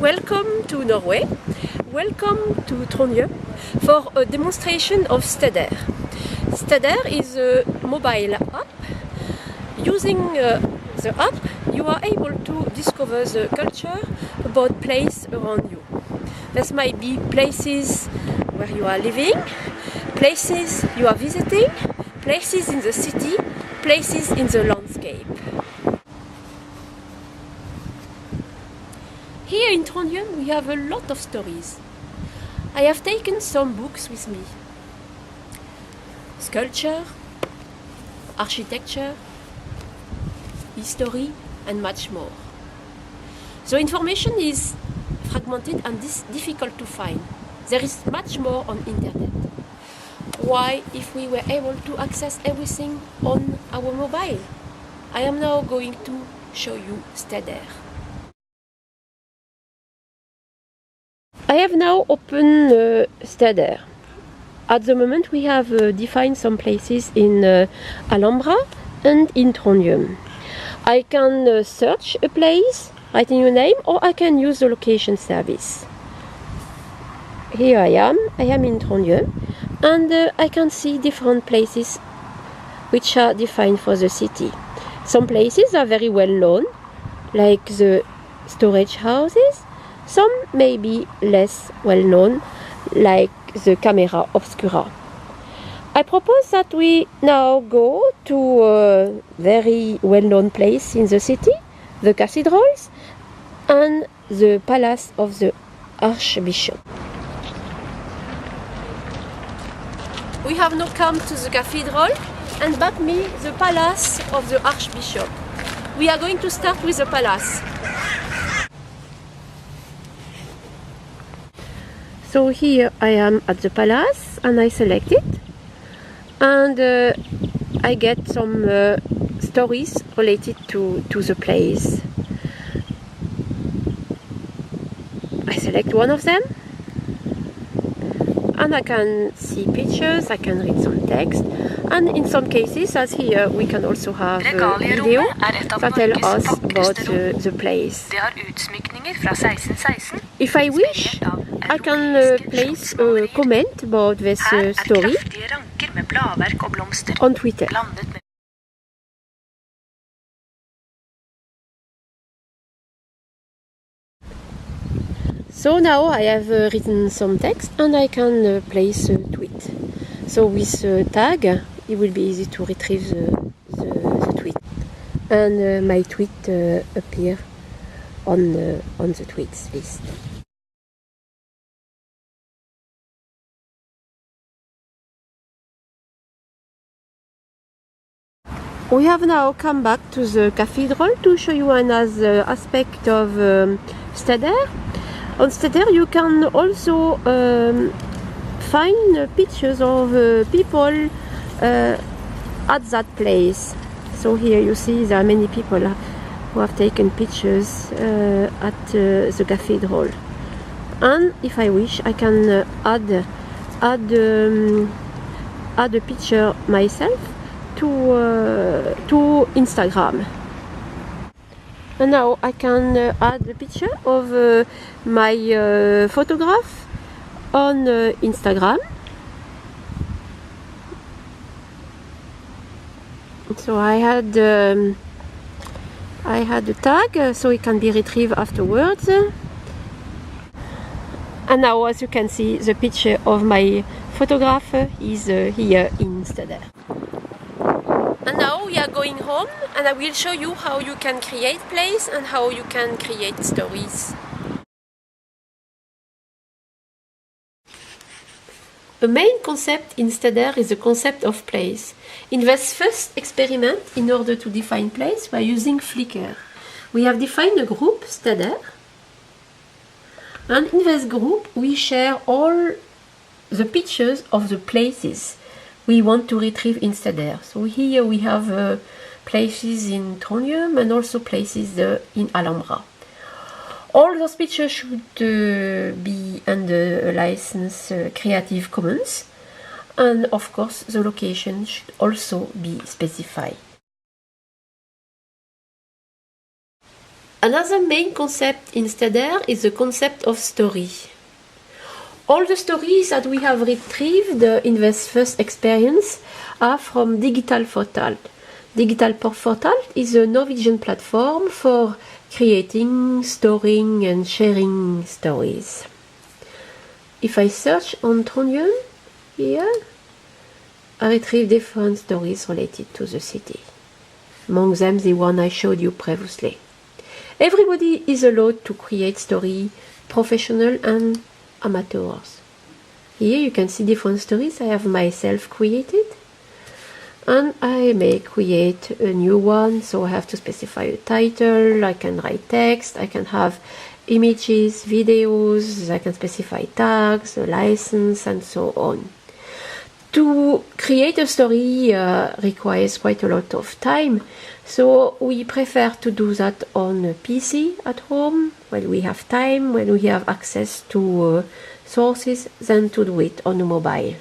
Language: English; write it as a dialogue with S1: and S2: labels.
S1: welcome to Norway, welcome to Trondheim for a demonstration of Steder. Steder is a mobile app. Using the app, you are able to discover the culture about place around you. This might be places where you are living, places you are visiting, places in the city, places in the landscape. Here in Trondheim we have a lot of stories. I have taken some books with me. Sculpture, architecture, history and much more. The information is fragmented and difficult to find. There is much more on internet. Why, if we were able to access everything on our mobile? I am now going to show you Steder. I have now opened Steder. At the moment we have defined some places in Alhambra and in Trondheim. I can search a place, writing your name, or I can use the location service. Here I am in Trondheim, and I can see different places which are defined for the city. Some places are very well known, like the storage houses. Some may be less well known, like the Camera Obscura. I propose that we now go to a very well-known place in the city, the cathedrals and the palace of the Archbishop. We have now come to the cathedral and back me the palace of the Archbishop. We are going to start with the palace. So here I am at the palace and I select it, and I get some stories related to the place. I select one of them and I can see pictures, I can read some text, and in some cases, as here, we can also have a video that tells us about the place. If I wish, I can place a comment about this story on Twitter. So now I have written some text and I can place a tweet. So with a tag, it will be easy to retrieve the tweet. And my tweet appear on the tweets list. We have now come back to the cathedral to show you another aspect of Steder. On Steder you can also find pictures of people at that place. So here you see there are many people who have taken pictures at the cathedral. And if I wish, I can add a picture myself to Instagram. And now I can add a picture of my photograph on Instagram. So I had a tag so it can be retrieved afterwards. And now, as you can see, the picture of my photograph is here in Steder. And now we are going home, and I will show you how you can create plays and how you can create stories. The main concept in Steder is the concept of place. In this first experiment, in order to define place, we are using Flickr. We have defined a group, Steder, and in this group we share all the pictures of the places we want to retrieve in Steder. So here we have places in Trondheim and also places in Alhambra. All those pictures should be under a license Creative Commons, and of course the location should also be specified. Another main concept in Steder is the concept of story. All the stories that we have retrieved in this first experience are from Digital Fortalt. Digital Fortalt is a Norwegian platform for creating, storing and sharing stories. If I search on Trondheim here, I retrieve different stories related to the city. Among them the one I showed you previously. Everybody is allowed to create story, professional and amateurs. Here you can see different stories I have myself created, and I may create a new one, so I have to specify a title, I can write text, I can have images, videos, I can specify tags, a license and so on. To create a story requires quite a lot of time, so we prefer to do that on a PC at home when we have time, when we have access to sources, than to do it on a mobile.